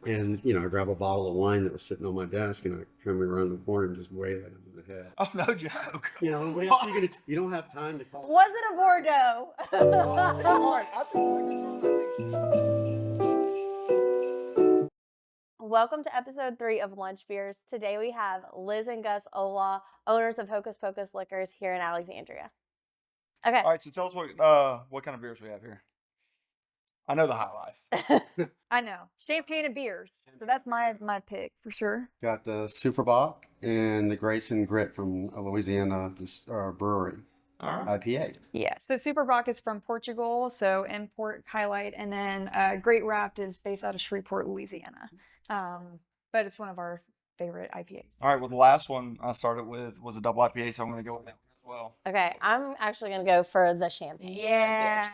And, I grab a bottle of wine that was sitting on my desk and I come around the corner and just wail at him in the head. Oh, no joke. What else are you going to You don't have time to call. Was it a Bordeaux? All right, I think Welcome to episode 3 of Lunch Beers. Today we have Liz and Gus Olah, owners of Hokus Pokus Liquors here in Alexandria. Okay. All right, so tell us what kind of beers we have here. I know the High Life. I know. Champagne and beers. So that's my pick for sure. got the Super Bock and the Grace and Grit from Louisiana brewery. All right. IPA. Yes. The Super Bock is from Portugal, so import highlight. And then Great Raft is based out of Shreveport, Louisiana. But it's one of our favorite IPAs. All right, well, the last one I started with was a double IPA, so I'm going to go with that one as well. Okay, I'm actually going to go for the champagne. Yeah.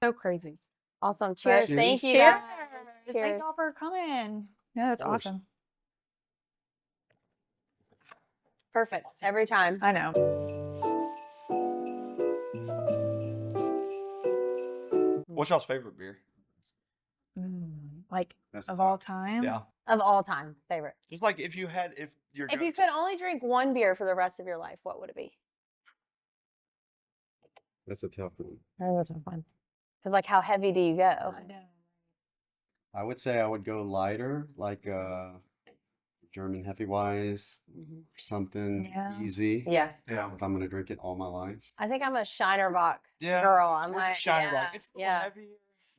So crazy. Awesome. Cheers. Cheers. Thank you. Cheers. guys. Thank y'all for coming. Yeah, that's Of course. awesome. Perfect. Every time. I know. What's y'all's favorite beer? Like That's of tough. all time? Yeah. Of all time, favorite. Just like if you're If you could only drink one beer for the rest of your life, what would it be? That's a tough one. That's a tough one. Because, like, how heavy do you go? I know. I would say I would go lighter, like German Hefeweiss, something Yeah. easy. Yeah. Yeah. If I'm going to drink it all my life. I think I'm a Shiner Bock Yeah. girl. I'm It's like, Shiner yeah, Bock. It's a little yeah. heavy,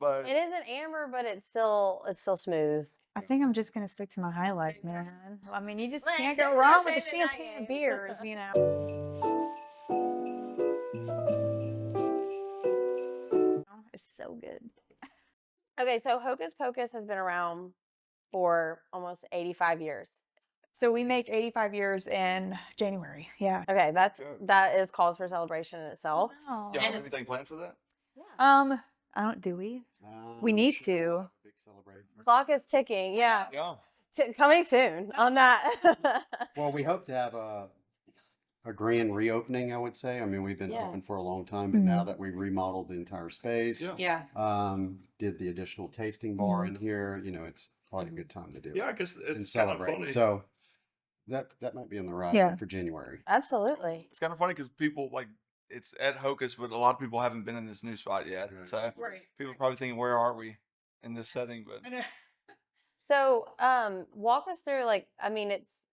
but It isn't amber, but it's still smooth. I think I'm just gonna stick to my High Life, man. I mean, you just Like, can't there's go no wrong with the shame in that champagne game. beers, you know. It's so good. Okay, so Hocus Pocus has been around for almost 85 years. So we make 85 years in January. Yeah. Okay, Sure. that is cause for celebration in itself. Wow. y'all have anything planned for that? I don't. Do we? We need Sure, to. we'll have a big celebration. Clock is ticking. Yeah, Yeah. coming soon on that. Well, we hope to have a grand reopening, I would say. I mean, we've been Yeah. open for a long time, but now that we remodeled the entire space, Yeah. Yeah. did the additional tasting bar in here, it's probably a good time to do it Yeah, because and it's kind of celebrate. funny. So that might be on the horizon Yeah. for January. Absolutely. It's kind of funny because people it's at Hocus, but a lot of people haven't been in this new spot yet. Right. So Right. people are probably thinking, where are we in this setting? But So, walk us through, like, I mean, it's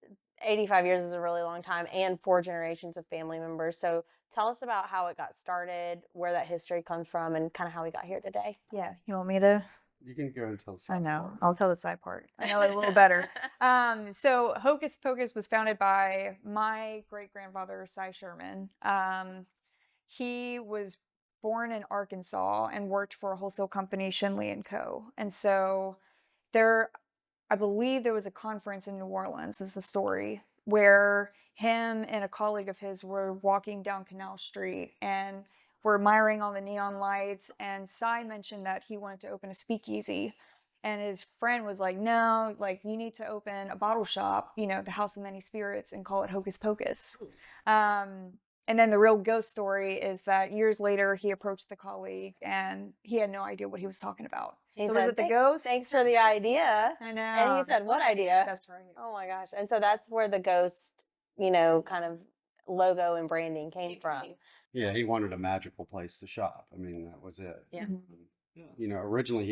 85 years is a really long time and 4 generations of family members. So tell us about how it got started, where that history comes from, and kind of how we got here today. Yeah. You want me to? You can go and tell us. I know. I'll tell the side part. I know it a little better. So Hocus Pocus was founded by my great grandfather, Cy Sherman. He was born in Arkansas and worked for a wholesale company, Shinley and Co. And so I believe there was a conference in New Orleans, this is the story, where him and a colleague of his were walking down Canal Street and were admiring all the neon lights. And Cy mentioned that he wanted to open a speakeasy. And his friend was like, no, like, you need to open a bottle shop, the House of Many Spirits, and call it Hocus Pocus. And then the real ghost story is that years later, he approached the colleague and he had no idea what he was talking about. He so said, was it the ghost? Thanks for the idea. I know. And he said, what idea? That's right. Oh my gosh. And so that's where the ghost, kind of logo and branding came from. Yeah, he wanted a magical place to shop. I mean, that was it. Yeah. Originally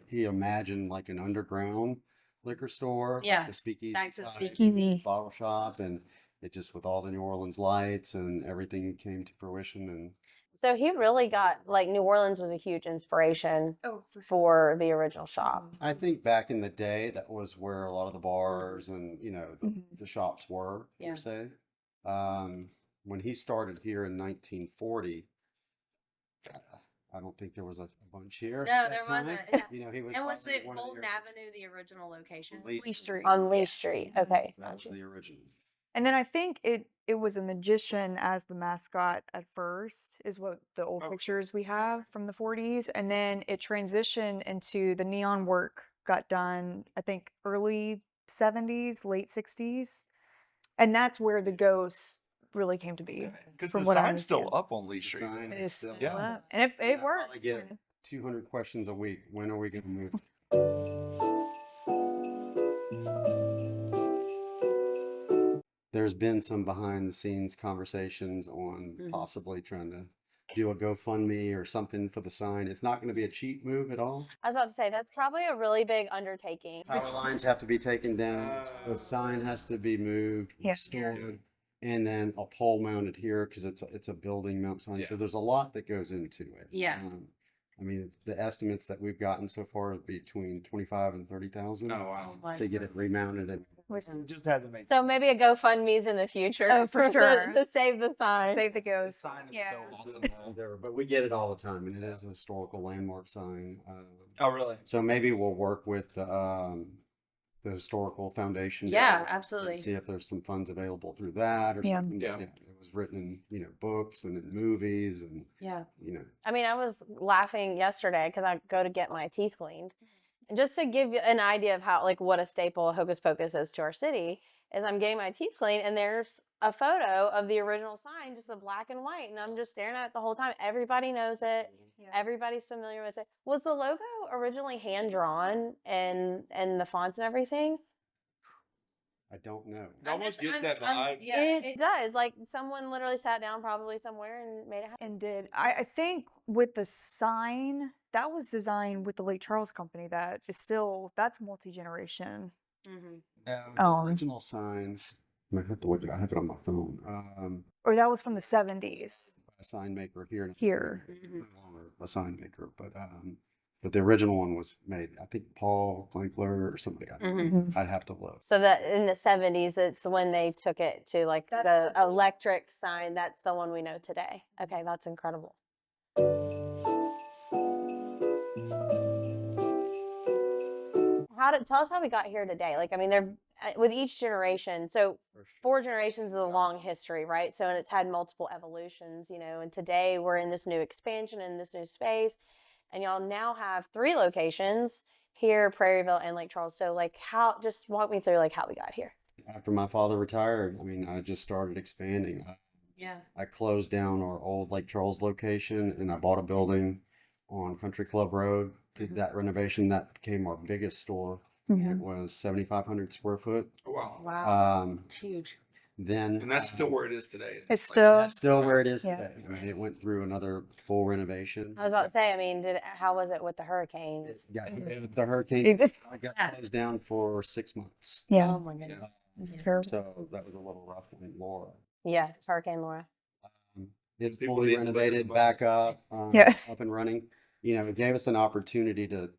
he imagined like an underground liquor store, like Yeah, the speakeasy, back to the type speakeasy. bottle shop, and it just with all the New Orleans lights and everything came to fruition. And So he really got, like, New Orleans was a huge inspiration Oh, for sure. for the original shop. I think back in the day, that was where a lot of the bars and the shops were, Yeah. per se. When he started here in 1940, I don't think there was a bunch here. No, at there that time. wasn't, yeah. He was And was probably the one of Bolton the Avenue the original location? Lee Street. On Lee Street. Okay. That was Gotcha. the original. And then I think it was a magician as the mascot at first, is what the old pictures we have from the 40s. And then it transitioned into the neon work got done, I think, early 70s, late 60s. And that's where the ghost really came to be. because from the what I sign's still understand. up on Lee The Street. sign It is is still still Yeah. up. And it I works. probably get 200 questions a week. When are we going to move? there's been some behind the scenes conversations on possibly trying to do a GoFundMe or something for the sign. It's not going to be a cheap move at all. I was about to say that's probably a really big undertaking. Power lines have to be taken down. The sign has to be moved, Yeah. restored, and then a pole mounted here because it's a building mount sign. So there's a lot that goes into it. Yeah. I mean, the estimates that we've gotten so far are between 25 and 30,000 wow. to get it remounted. And Which Just had to make So maybe a GoFundMe's in the future. Oh, for sure. To save the sign. save the ghost. sign is Yeah. so awesome. there, but we get it all the time, and it is a historical landmark sign. Oh, really? So maybe we'll work with the historical foundation. Yeah, and absolutely. see if there's some funds available through that or Yeah. something. Yeah. It was written in books and in movies and Yeah. I mean, I was laughing yesterday because I go to get my teeth cleaned. And just to give you an idea of how, like, what a staple Hocus Pocus is to our city, is I'm getting my teeth cleaned and there's a photo of the original sign, just a black and white. And I'm just staring at it the whole time. Everybody knows it. Yeah. Everybody's familiar with it. Was the logo originally hand drawn and the fonts and everything? I don't know. It almost gets that vibe. Yeah. It does. Like someone literally sat down probably somewhere and made it happen. And did I think with the sign that was designed with the Lake Charles Company that is still that's multi-generation. The original sign. I might have to look it. I have it on my phone. Or that was from the 70s. A sign maker here. Here. No longer a sign maker, but the original one was made. I think Paul Klinkler or somebody. I'd have to look. So that in the 70s, it's when they took it to like That's the the- electric sign. That's the one we know today. Okay, that's incredible. Tell us how we got here today. Like, I mean, they're with each generation. So 4 generations is a long history, right? So, and it's had multiple evolutions, and today we're in this new expansion in this new space. And y'all now have 3 locations here, Prairieville and Lake Charles. So like just walk me through like how we got here. After my father retired, I mean, I just started expanding. Yeah. I closed down our old Lake Charles location and I bought a building on Country Club Road. Did that renovation. That became our biggest store. It was 7,500 square foot. Oh, wow. Wow. It's huge. Then And that's still where it is today. It's Like, still that's still where it is Yeah. today. I mean, it went through another full renovation. I was about to say, I mean, how was it with the hurricanes? Yeah, the hurricane I got Yeah. closed down for 6 months. yeah. Oh my goodness. It's terrible. So that was a little rough on Laura. Yeah, Hurricane Laura. It's People fully need to live in renovated, the back up, Yeah. up and running. It gave us an opportunity to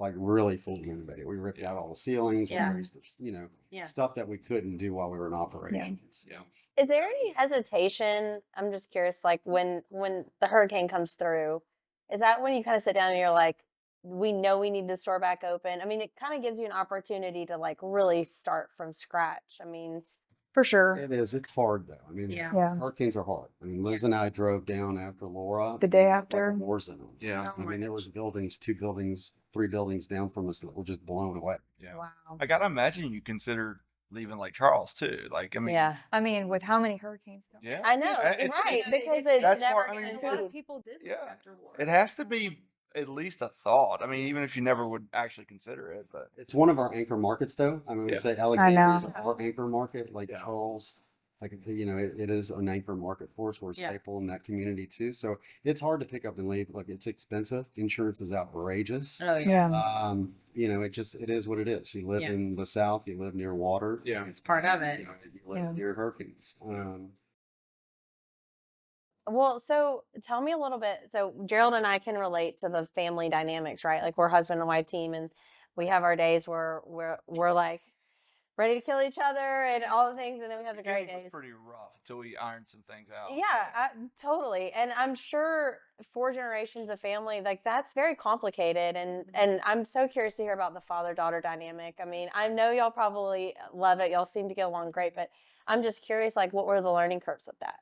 like really fully renovate it. We ripped out all the ceilings, Yeah. replaced Yeah. stuff that we couldn't do while we were in operations. Yeah. Is there any hesitation? I'm just curious, like when the hurricane comes through, is that when you kind of sit down and you're like, we know we need the store back open? I mean, it kind of gives you an opportunity to like really start from scratch. I mean, For sure. It is. It's hard though. I mean, Yeah. Yeah. hurricanes are hard. I mean, Liz and I drove down after Laura. The day like a after. war zone. Yeah. Oh I my mean, there was buildings, 2 buildings, 3 buildings down from us that were just blown away. Yeah. wow. I gotta imagine you consider leaving Lake Charles too. Like, I mean, Yeah, I mean, with how many hurricanes go? yeah. I know, It's- right? it's- Because it that's never part- I gets mean, A lot moved. of people did Yeah. After war. It has to be at least a thought. I mean, even if you never would actually consider it, but It's one of our anchor markets though. I mean, Yeah. we'd say Alexandria is know. our anchor market, like Yeah. Charles. Like, it is an anchor market for us. We're a Yeah. staple in that community too. So it's hard to pick up and leave. Like, it's expensive. Insurance is outrageous. Oh yeah. Yeah. It is what it is. You live Yeah. in the South, you live near water. yeah. It's part of it. You live Yeah. near hurricanes. Well, so tell me a little bit. So Gerald and I can relate to the family dynamics, right? Like we're husband and wife team, and we have our days where we're like ready to kill each other and all the things, and then we have the great It was days. pretty rough until we ironed some things out. Yeah, totally. And I'm sure 4 generations of family, like that's very complicated. And I'm so curious to hear about the father-daughter dynamic. I mean, I know y'all probably love it. Y'all seem to get along great, but I'm just curious, like what were the learning curves with that?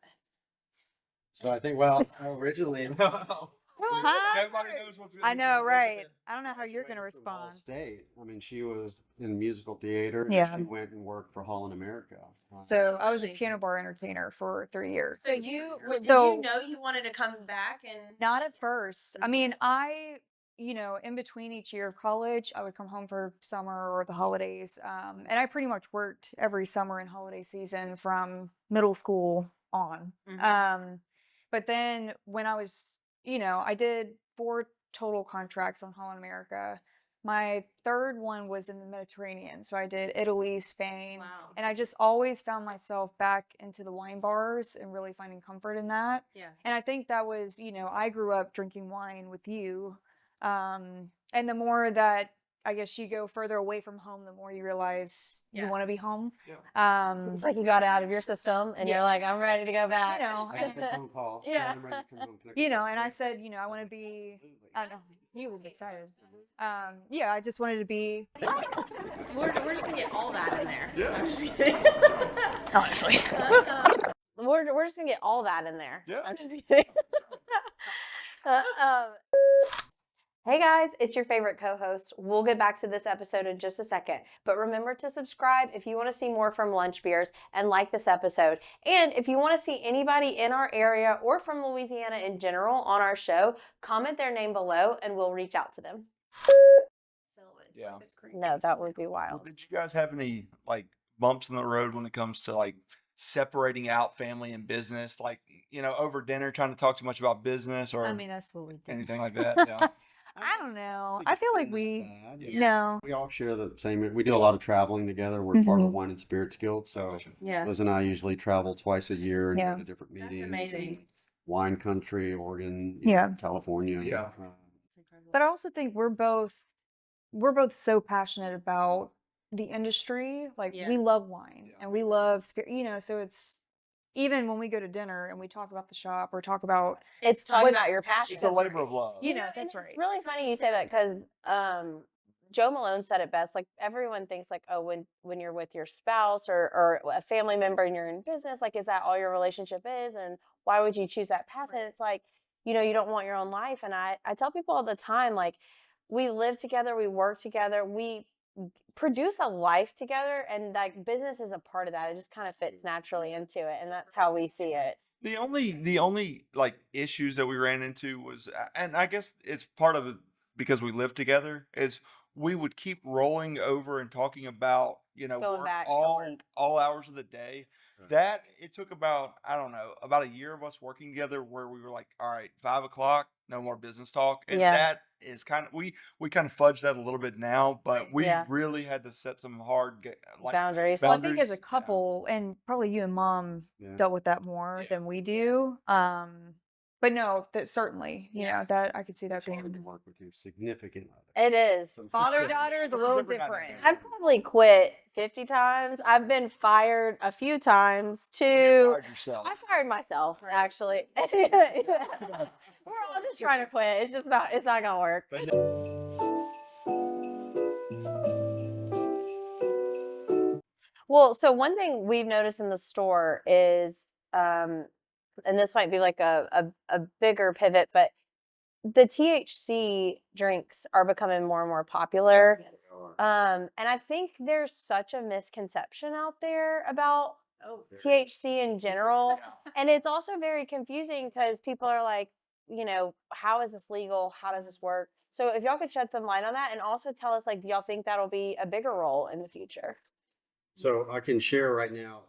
So I think, originally, Nobody knows what's I know, Elizabeth. right? I don't know how you're graduated gonna from Ball respond. State. I mean, she was in musical theater. And Yeah. She went and worked for Holland America. So I was a Really? piano bar entertainer for 3 years. So did So- you know you wanted to come back and Not at first. I mean, in between each year of college, I would come home for summer or the holidays. And I pretty much worked every summer and holiday season from middle school on. But then when I was, I did 4 total contracts on Holland America. My third one was in the Mediterranean. So I did Italy, Spain. Wow. And I just always found myself back into the wine bars and really finding comfort in that. Yeah. And I think that was, I grew up drinking wine with you. And the more that I guess you go further away from home, the more you realize you Yeah. want to be home. Yeah. It's like you got it out of your system and you're like, I'm ready to go back. I got the phone call. Yeah. I'm ready to come home. And I said, I want to be, I don't know, he was excited. I just wanted to be, We're just gonna get all that in there. Yeah. I'm just kidding. honestly. We're just gonna get all that in there. Yeah. I'm just kidding. Hey guys, it's your favorite co-host. We'll get back to this episode in just a second, but remember to subscribe if you want to see more from Lunch Beers and like this episode. And if you want to see anybody in our area or from Louisiana in general on our show, comment their name below and we'll reach out to them. Yeah. That's great. No, that would be Well, wild. did you guys have any like bumps in the road when it comes to like separating out family and business? Like, over dinner trying to talk too much about business or I mean, that's what we do. anything like that? Yeah. I don't know. think I it's feel like been we, that bad. Yeah. no. We all share the same. We do a lot of traveling together. We're part of the Wine and Spirits Guild, so Yeah. Liz and I usually travel twice a year and Yeah. go to different That's meetings. amazing. Wine country, Oregon, Yeah. California. Yeah. But I also think we're both so passionate about the industry. Like Yeah. we love wine Yeah. and we love spirit, so it's even when we go to dinner and we talk about the shop or talk about, It's talking about your passion. It's a labor of love. You know, and that's it's right. really funny you say that because Joe Malone said it best. Like everyone thinks like, oh, when you're with your spouse or a family member and you're in business, like is that all your relationship is? And why would you choose that path? And it's like, you don't want your own life. And I tell people all the time, like we live together, we work together, we produce a life together, and like business is a part of that. It just kind of fits naturally into it, and that's how we see it. The only like issues that we ran into was, and I guess it's part of it because we live together, is we would keep rolling over and talking about Going work back to all hours of the day. Right. That it took about, I don't know, about a year of us working together where we were like, all right, 5 o'clock, no more business talk, and Yeah. that is kind of we kind of fudge that a little bit now, but we Yeah. really had to set some hard Boundaries. well, I think as a Boundaries, yeah. couple, and probably you and mom Yeah. dealt with that more Yeah. than we do. But no, that certainly, Yeah. that I could see that It's hard to being. work with your significant other. It is. Some- Father daughter is a It's a little different kind of different. thing. I've probably quit 50 times. I've been fired a few times You too. fired yourself. I fired myself actually. We're all just trying to quit. It's not gonna work. Well, so one thing we've noticed in the store is, and this might be like a bigger pivot, but the THC drinks are becoming more and more popular. And I think there's such a misconception out there about Oh, THC in general. And it's also very confusing because people are like, how is this legal? How does this work? So if y'all could shed some light on that and also tell us, like, do y'all think that'll be a bigger role in the future? So I can share right now,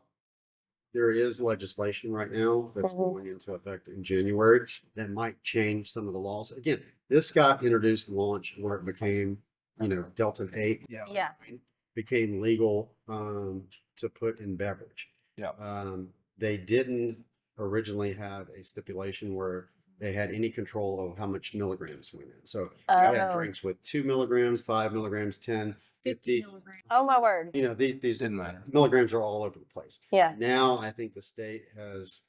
there is legislation right now that's Mhm. going into effect in January that might change some of the laws. Again, this got introduced and launched where it became, Delta 8 Yeah. became legal to put in beverage. Yeah. They didn't originally have a stipulation where they had any control of how much milligrams went in. So you had Oh. drinks with 2 milligrams, 5 milligrams, 10, 50. Oh my word. These Didn't matter. milligrams are all over the place. Yeah. Now I think the state has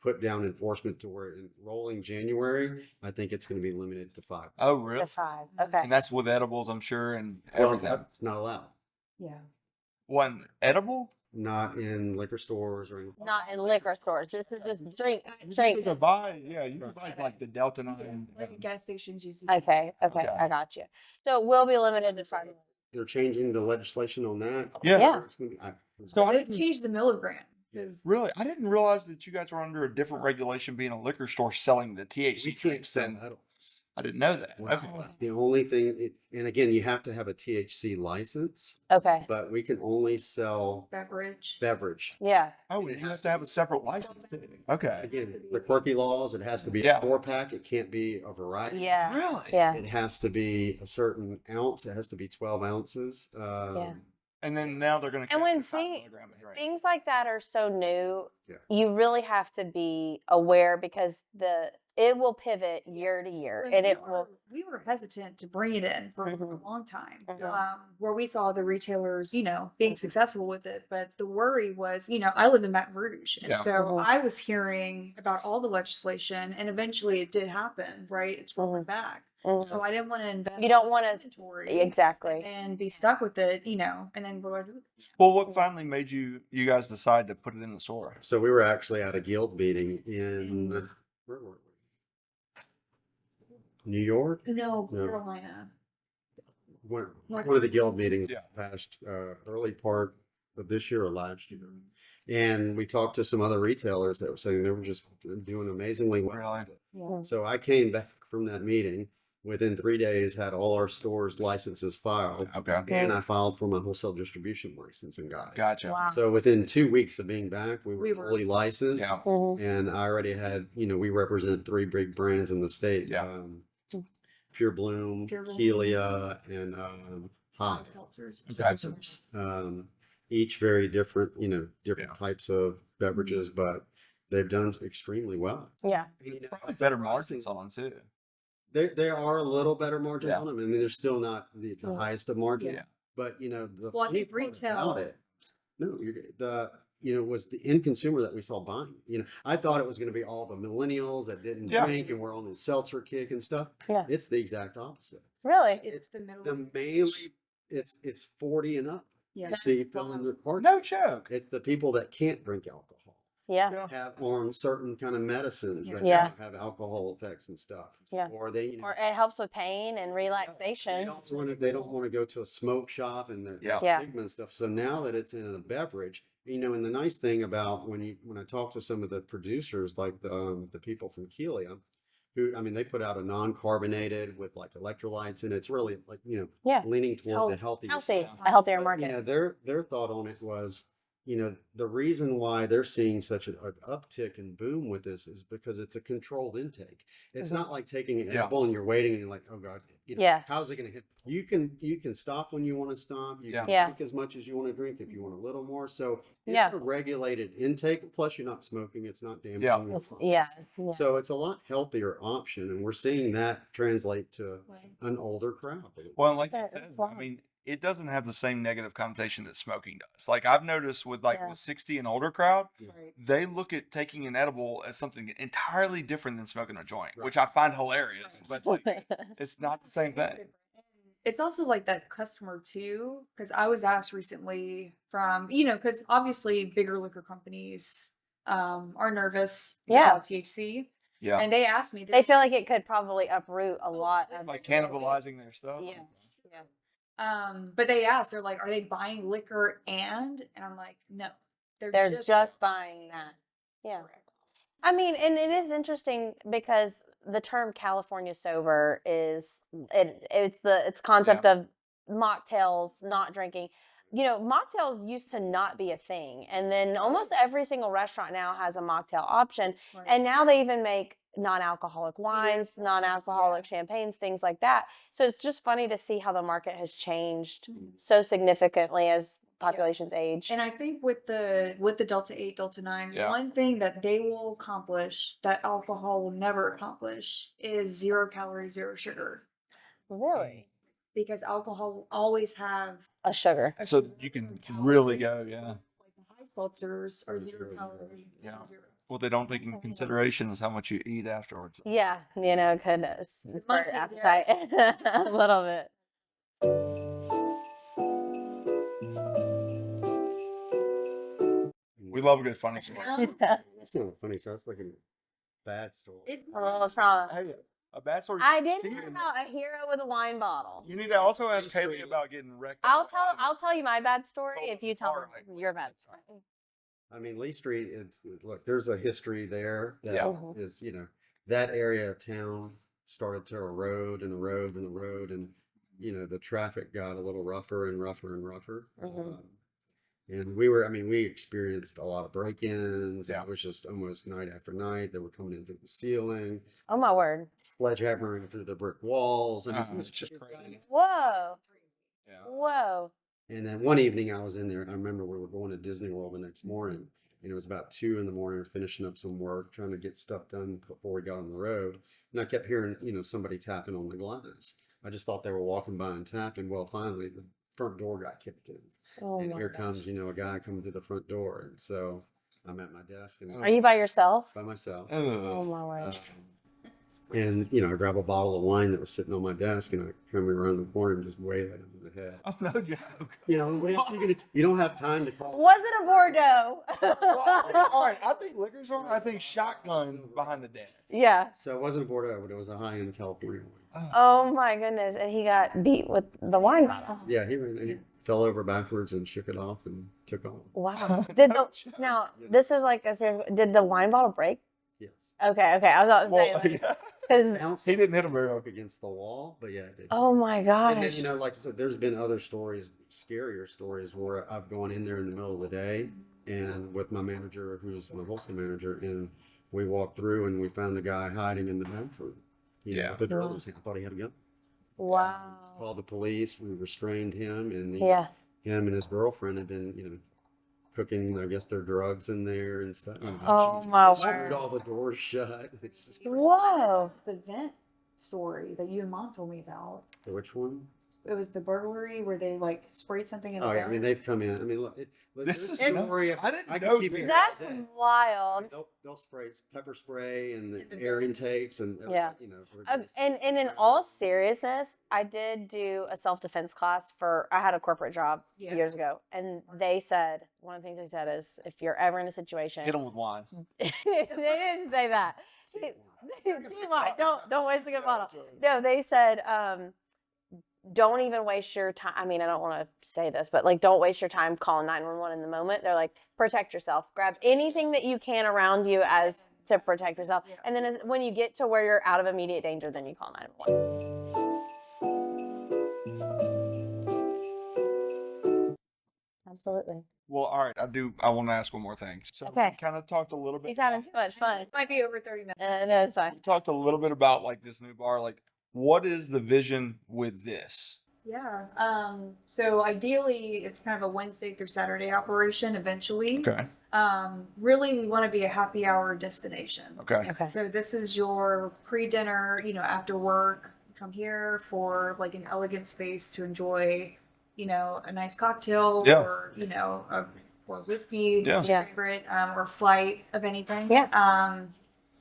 put down enforcement to where in rolling January, I think it's going to be limited to 5. Oh, really? To 5. Okay. And that's with edibles, I'm sure, and Well, everything. it's not allowed. Yeah. One edible? Not in liquor stores or anything. Not in liquor stores. This is just drinks. You can buy, you can buy like the Delta 9. like gas stations use. Okay. Okay. I got you. So it will be limited to 5. They're changing the legislation on that. Yeah. Yeah. It's gonna be- So I They've didn't, changed the milligram. really, I didn't realize that you guys were under a different regulation being a liquor store selling the THC we can't drinks sell than. edibles. I didn't know that. Well, Okay. the only thing, and again, you have to have a THC license, Okay. but we can only sell Beverage. beverage. Yeah. Oh, And it and you has have to have a separate license. Okay. Again, the quirky laws, it has to be Yeah. a 4-pack. It can't be a variety. Yeah. Really? Yeah. It has to be a certain ounce. It has to be 12 ounces. And then now they're going to. And when things like that are so new, Yeah. you really have to be aware because it will pivot year to year, and it will. We were hesitant to bring it in for a Mhm. long time, Mhm. where we saw the retailers, being successful with it. But the worry was, I live in Baton Rouge, and Yeah. so Mhm. I was hearing about all the legislation, and eventually it did happen. Right, it's rolling back. Mhm. So I didn't want to invest. You don't in wanna- inventory Exactly. and be stuck with it, and then what do I do? Well, what finally made you guys decide to put it in the store? So we were actually at a guild meeting in, where were we? New York? No, No. Carolina. One North of the guild meetings Yeah. past early part of this year or last year. And we talked to some other retailers that were saying they were just doing amazingly well. Really? Yeah. So I came back from that meeting. Within 3 days, had all our stores licenses filed, Okay. and I filed for my wholesale distribution license and got it. Gotcha. Wow. So within 2 weeks of being back, we We were were- fully licensed. Yeah. Mhm. And I already had, we represent 3 big brands in the state. Yeah. Pure Bloom, Pure Bloom. Helia, and Hive. Seltzers. Seltzers. Each very different, different Yeah. types of beverages, but they've done extremely well. Yeah. Probably better margins on them too. There are a little better margins Yeah. on them. I mean, they're still not the Yeah. highest of margins, Yeah. but the Well, I funny think part retail- about it, no, was the end consumer that we saw buying. I thought it was going to be all the millennials that didn't Yeah. drink and were on the seltzer kick and stuff. Yeah. It's the exact opposite. Really? It's the middle. The mainly it's 40 and up. Yeah. You see filling their carts. No joke. It's the people that can't drink alcohol, Yeah. have on certain kind of medicines that Yeah. have alcohol effects and stuff. Yeah. Or they, Or it helps with pain and they relaxation. don't want to go to a smoke shop and the Yeah. Yeah. stigma and stuff. So now that it's in a beverage, and the nice thing about when I talk to some of the producers, like the people from Kelia, who, they put out a non-carbonated with like electrolytes, and it's really like, Yeah. leaning toward the healthier Healthy, stuff. a healthier But, market. their thought on it was, the reason why they're seeing such an uptick and boom with this is because it's a controlled intake. It's not like taking an Yeah. edible and you're waiting and you're like, oh God, Yeah. how's it going to hit? You can stop when you want to stop. You can Yeah. drink as much as you want to drink if you want a little more. So it's Yeah. a regulated intake. Plus, you're not smoking. It's not damaging. Yeah. your It's, yeah. lungs. Yeah. So it's a lot healthier option, and we're seeing that translate to an older crowd. Well, and like you That- said, wow. it doesn't have the same negative connotation that smoking does. Like I've noticed with Yeah. the 60 and older crowd, Right. they look at taking an edible as something entirely different than smoking a joint, which Right. I find hilarious. But like, it's not the same thing. It's also like that customer too, because I was asked recently from, because obviously bigger liquor companies are nervous Yeah. about THC. Yeah. And they asked me, They feel like it could probably uproot a lot of. Like cannibalizing their stuff. Yeah. Yeah. but they asked, they're like, are they buying liquor and I'm like, no. They're just buying that. Yeah. I mean, and it is interesting because the term California sober is it's concept of mocktails, not drinking. Mocktails used to not be a thing, and then almost every single restaurant now has a mocktail option, Right. and now they even make non-alcoholic wines, non-alcoholic champagnes, things like that. So it's just funny to see how the market has changed so significantly as populations age. And I think with the Delta 8, Delta 9, Yeah. one thing that they will accomplish that alcohol will never accomplish is 0 calories, 0 sugar. Really? Because alcohol will always have A sugar. a So sugar you can calorie. really go, yeah. Like the high seltzers are 0 0. calorie. Yeah. 0. What they don't take into consideration is how much you eat afterwards. Yeah, goodness. For Monkey, appetite a little bit. We love a good funny story. That's not a funny story. That's like a bad story. It's A little trauma. Hey, a bad story. I did hear Steven, about a hero with a wine bottle. You need to also ask Kaylee about getting wrecked. I'll tell you my bad story if you tell Alright. your bad story. Lee Street, look, there's a history there that Yeah. is, that area of town started to erode and erode and erode, and the traffic got a little rougher and rougher and rougher. And we experienced a lot of break-ins. Yeah. It was just almost night after night. They were coming in through the ceiling, Oh my word. sledgehammering through the brick walls. I mean, it was It's just just crazy. Whoa. Yeah. Whoa. And then one evening I was in there. I remember we were going to Disney World the next morning, and it was about 2 a.m, finishing up some work, trying to get stuff done before we got on the road. And I kept hearing, somebody tapping on the glass. I just thought they were walking by and tapping. Well, finally the front door got kicked in. Oh And my here gosh. comes, a guy coming through the front door. And so I'm at my desk and Are you by yourself? by myself. Oh my word. Um, and I grab a bottle of wine that was sitting on my desk, and I come around the corner and just wail it in the head. Oh, no joke. What else are you gonna you don't have time to call. Was it a Bordeaux? All right, I think liquor's wrong. I think shotgun behind the desk. Yeah. So it wasn't a Bordeaux, but it was a high-end California wine. Oh my goodness. And he got beat with the wine bottle. Yeah, he fell over backwards and shook it off and took off. Wow. Now this is like a serious, did the wine bottle break? Yes. Okay. I was about to say, Well, like, yeah. 'cause- Bounce He didn't hit him very broke hard. against the wall, but yeah, it did. oh my gosh. And then, like I said, there's been other stories, scarier stories, where I've gone in there in the middle of the day and with my manager, who's my wholesale manager, and we walked through and we found the guy hiding in the bathroom. Yeah. With the drill in his hand. I thought he had a gun. Wow. Called the police. We restrained him, and Yeah. him and his girlfriend had been, cooking, I guess, their drugs in there and stuff. Oh my Screwed word. all the doors shut. It's just- Whoa. It's the vent story that you and Mom told me about. Which one? It was the burglary where they like sprayed something in the Oh yeah, I mean vents. they've come in. I mean, look, This is there's a no- story. I didn't could know keep this. it That's all day. wild. They'll spray pepper spray and In the the air vents. intakes and Yeah. everybody's- And in all seriousness, I did do a self-defense class I had a corporate job Yeah. years ago. And they said, one of the things they said is, if you're ever in a situation, Hit him with wine. they didn't say that. Keep on, don't waste a good bottle. No, they said, don't even waste your time. I mean, I don't want to say this, but like, don't waste your time calling 911 in the moment. They're like, protect yourself. Grab anything that you can around you as to protect yourself. Yeah. And then when you get to where you're out of immediate danger, then you call 911. Absolutely. Well, all right. I want to ask one more thing. So Okay. we kind of talked a little bit. He's having too much fun. This might be over 30 minutes. No, it's fine. We talked a little bit about like this new bar. Like, what is the vision with this? Yeah. So ideally, it's kind of a Wednesday through Saturday operation eventually. Okay. Really, we want to be a happy hour destination. Okay. Okay. So this is your pre-dinner, after work. You come here for like an elegant space to enjoy, a nice cocktail Yeah. or, or whiskey, Yeah. is your Yeah. favorite, or flight of anything. Yeah.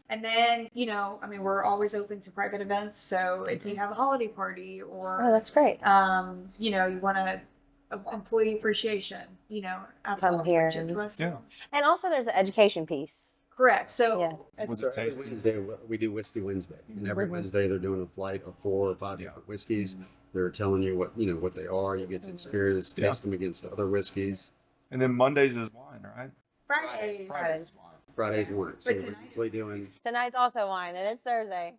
And then, we're always open to private events. So if you have a holiday party Oh, or, that's great. you want to employee appreciation, absolutely here reach out to and- us. Yeah. And also, there's an education piece. Correct. So Yeah. it's- Was So it every tasty? Wednesday we do Whiskey Wednesday, and every Mhm. Wednesday they're doing a flight of 4 or 5 different whiskeys. They're telling you what they are. You get to experience, Yeah. taste them against other whiskeys. And then Mondays is wine, right? Fridays. Fridays. is wine. Fridays wine. So But we're tonight- usually doing. Tonight's also wine, and it's Thursday.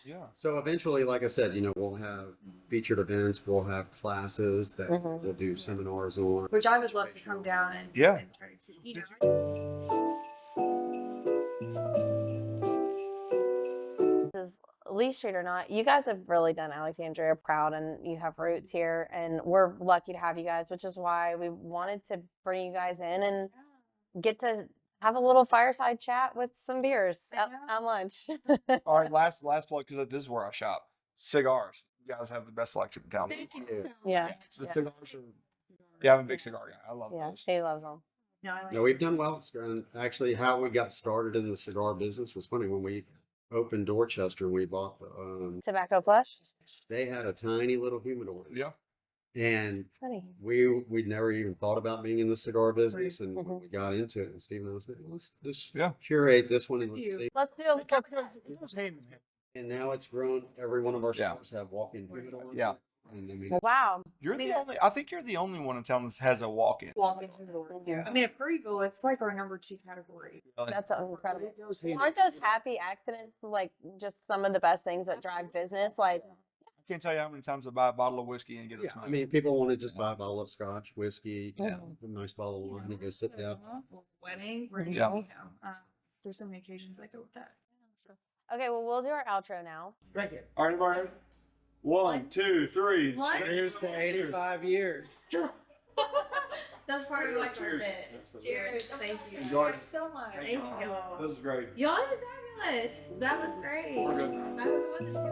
Yeah. So eventually, like I said, we'll have featured events. We'll have classes that Mhm. we'll do seminars on. Which I would love to come down and, Yeah. and try to, This is Lee Street or not, you guys have really done Alexandria proud, and you have roots here, and we're lucky to have you guys, which is why we wanted to bring you guys in and get to have a little fireside chat with some beers I at know. lunch. All right. Last plug, because this is where I shop. Cigars. You guys have the best selection in town. Thank you. Yeah. The Yeah. cigars are. Yeah, I'm a big cigar guy. I love Yeah, those. she loves them. No, I like No, we've done well. And actually, how we got started in the cigar business was funny. When we opened Dorchester and we bought the, Tobacco Flush? they had a tiny little humidor. Yeah. And Funny. we'd never even thought about being in the cigar business, and when Mhm. we got into it, and Steve and I was like, let's just Yeah. curate this one and Thank let's you. see. Let's do a little. And now it's grown. Every one of our Yeah. stores have walk-in humidors. Yeah. And I mean, Wow. You're mean, the only. I think you're the only one in town that has a walk-in. Walking indoor. Yeah. I mean, at Prairieville, it's like our number 2 category. That's incredible. it goes hand in Aren't those happy accidents like just some of the best things that drive business? Like, I can't tell you how many times I buy a bottle of whiskey and get it Yeah, smoked. I mean, people want to just buy a bottle of scotch, whiskey, Yeah. a nice bottle of wine, and go sit down. Wedding, ready, Yeah. you know. There's so many occasions that go with that. okay, well, we'll do our outro now. Right here. All right, Brian. 1, 2, 3. What? Here's to 85 years. That's part of like our Cheers. bit. Cheers. Thank you. Enjoy it. so much. Thank you. This is great. Y'all are fabulous. That was great. We're good. I hope it wasn't too